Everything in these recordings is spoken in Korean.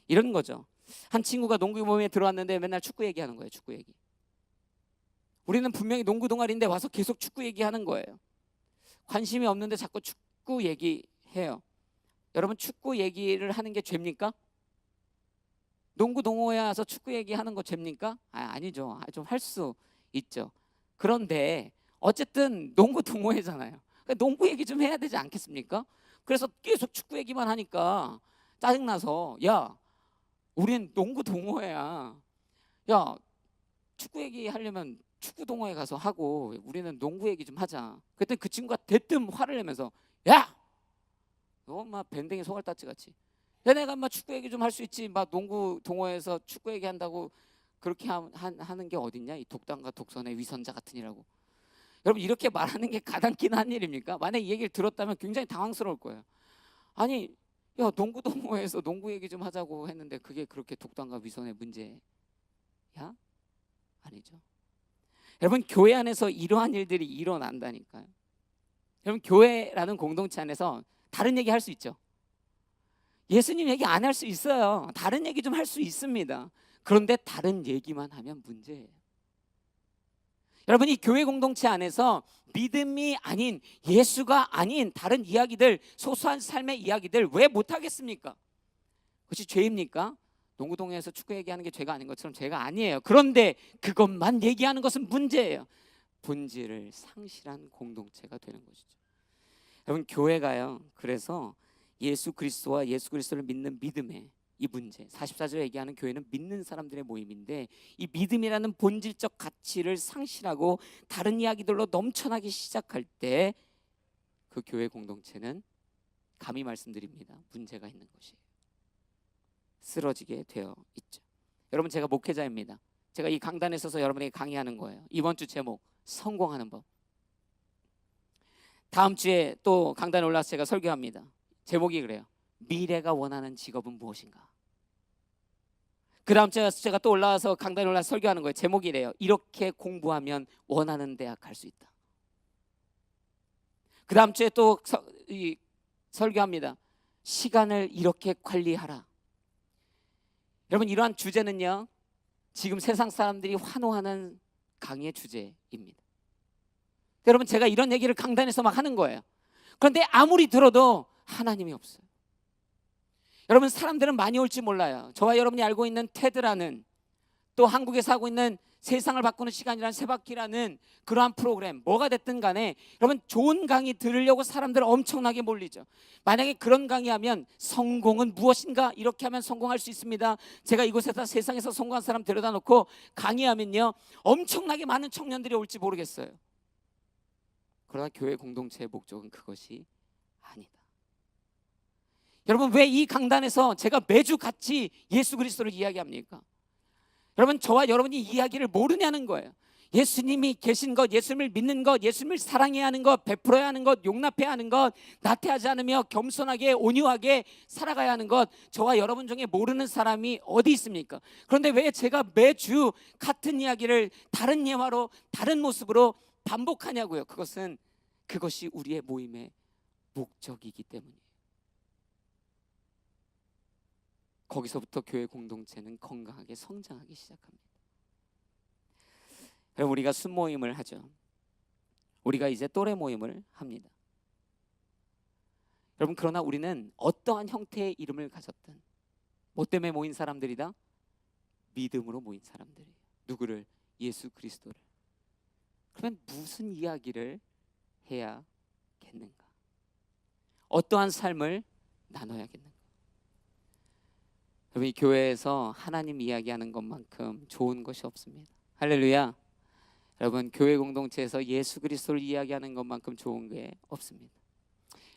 이런 거죠. 한 친구가 농구 모임에 들어왔는데 맨날 축구 얘기하는 거예요. 축구 얘기. 우리는 분명히 농구 동아리인데 와서 계속 축구 얘기하는 거예요. 관심이 없는데 자꾸 축구 얘기해요. 여러분, 축구 얘기를 하는 게 죄입니까? 농구 동호회 와서 축구 얘기하는 거 죄입니까? 아니죠. 좀 할 수 있죠. 그런데 어쨌든 농구 동호회잖아요. 그러니까 농구 얘기 좀 해야 되지 않겠습니까? 그래서 계속 축구 얘기만 하니까 짜증나서, 야, 우린 농구 동호회야. 야, 축구 얘기 하려면 축구 동호회 가서 하고 우리는 농구 얘기 좀 하자. 그때 그 친구가 대뜸 화를 내면서, 야, 너 막 밴댕이 소갈딱지 같이, 야, 내가 막 축구 얘기 좀 할 수 있지, 막 농구 동호회에서 축구 얘기 한다고 그렇게 하는 게 어딨냐, 이 독단과 독선의 위선자 같으니라고. 여러분, 이렇게 말하는 게 가당키나 한 일입니까? 만약에 이 얘기를 들었다면 굉장히 당황스러울 거예요. 아니, 야, 농구 동호회에서 농구 얘기 좀 하자고 했는데 그게 그렇게 독단과 위선의 문제야? 아니죠. 여러분, 교회 안에서 이러한 일들이 일어난다니까요. 여러분, 교회라는 공동체 안에서 다른 얘기 할 수 있죠. 예수님 얘기 안 할 수 있어요. 다른 얘기 좀 할 수 있습니다. 그런데 다른 얘기만 하면 문제예요. 여러분, 이 교회 공동체 안에서 믿음이 아닌, 예수가 아닌 다른 이야기들, 소소한 삶의 이야기들 왜 못하겠습니까? 그것이 죄입니까? 농구동에서 축구 얘기하는 게 죄가 아닌 것처럼 죄가 아니에요. 그런데 그것만 얘기하는 것은 문제예요. 본질을 상실한 공동체가 되는 것이죠. 여러분, 교회가요, 그래서 예수 그리스도와 예수 그리스도를 믿는 믿음의 이 문제, 44절 얘기하는 교회는 믿는 사람들의 모임인데, 이 믿음이라는 본질적 가치를 상실하고 다른 이야기들로 넘쳐나기 시작할 때 그 교회 공동체는, 감히 말씀드립니다, 문제가 있는 것이에요. 쓰러지게 되어 있죠. 여러분, 제가 목회자입니다. 제가 이 강단에 서서 여러분에게 강의하는 거예요. 이번 주 제목, 성공하는 법. 다음 주에 또 강단에 올라서 제가 설교합니다. 제목이 그래요. 미래가 원하는 직업은 무엇인가? 그 다음 주에 제가 또 올라와서 강단에 올라서 설교하는 거예요. 제목이 이래요. 이렇게 공부하면 원하는 대학 갈 수 있다. 그 다음 주에 또 설교합니다. 시간을 이렇게 관리하라. 여러분, 이러한 주제는요, 지금 세상 사람들이 환호하는 강의의 주제입니다. 여러분, 제가 이런 얘기를 강단에서 막 하는 거예요. 그런데 아무리 들어도 하나님이 없어요. 여러분, 사람들은 많이 올지 몰라요. 저와 여러분이 알고 있는 테드라는, 또 한국에서 하고 있는 세상을 바꾸는 시간이라는 새바퀴라는 그러한 프로그램, 뭐가 됐든 간에 여러분, 좋은 강의 들으려고 사람들 엄청나게 몰리죠. 만약에 그런 강의하면 성공은 무엇인가, 이렇게 하면 성공할 수 있습니다. 제가 이곳에다 세상에서 성공한 사람 데려다 놓고 강의하면요, 엄청나게 많은 청년들이 올지 모르겠어요. 그러나 교회 공동체의 목적은 그것이 아니다. 여러분, 왜 이 강단에서 제가 매주 같이 예수 그리스도를 이야기합니까? 여러분, 저와 여러분이 이야기를 모르냐는 거예요. 예수님이 계신 것, 예수님을 믿는 것, 예수님을 사랑해야 하는 것, 베풀어야 하는 것, 용납해야 하는 것, 나태하지 않으며 겸손하게 온유하게 살아가야 하는 것, 저와 여러분 중에 모르는 사람이 어디 있습니까? 그런데 왜 제가 매주 같은 이야기를 다른 예화로, 다른 모습으로 반복하냐고요. 그것이 우리의 모임의 목적이기 때문이에요. 거기서부터 교회 공동체는 건강하게 성장하기 시작합니다. 여러분, 우리가 순모임을 하죠. 우리가 이제 또래 모임을 합니다. 여러분, 그러나 우리는 어떠한 형태의 이름을 가졌든, 뭐 때문에 모인 사람들이다? 믿음으로 모인 사람들이에요. 누구를? 예수 그리스도를. 그러면 무슨 이야기를 해야겠는가? 어떠한 삶을 나눠야겠는가? 여러분, 이 교회에서 하나님 이야기하는 것만큼 좋은 것이 없습니다. 할렐루야. 여러분, 교회 공동체에서 예수 그리스도를 이야기하는 것만큼 좋은 게 없습니다.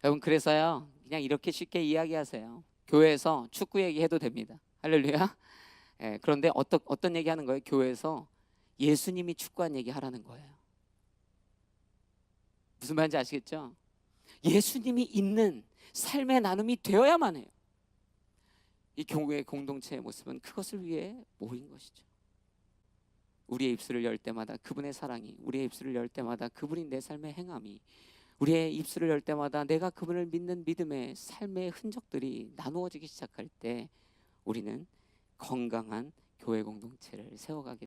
여러분, 그래서요, 그냥 이렇게 쉽게 이야기하세요. 교회에서 축구 얘기해도 됩니다. 할렐루야. 그런데 어떤 얘기하는 거예요? 교회에서 예수님이 축구한 얘기 하라는 거예요. 무슨 말인지 아시겠죠? 예수님이 있는 삶의 나눔이 되어야만 해요. 이 교회 공동체의 모습은 그것을 위해 모인 것이죠. 우리의 입술을 열 때마다 그분의 사랑이, 우리의 입술을 열 때마다 그분이 내 삶의 행함이, 우리의 입술을 열 때마다 내가 그분을 믿는 믿음의 삶의 흔적들이 나누어지기 시작할 때 우리는 건강한 교회 공동체를 세워가게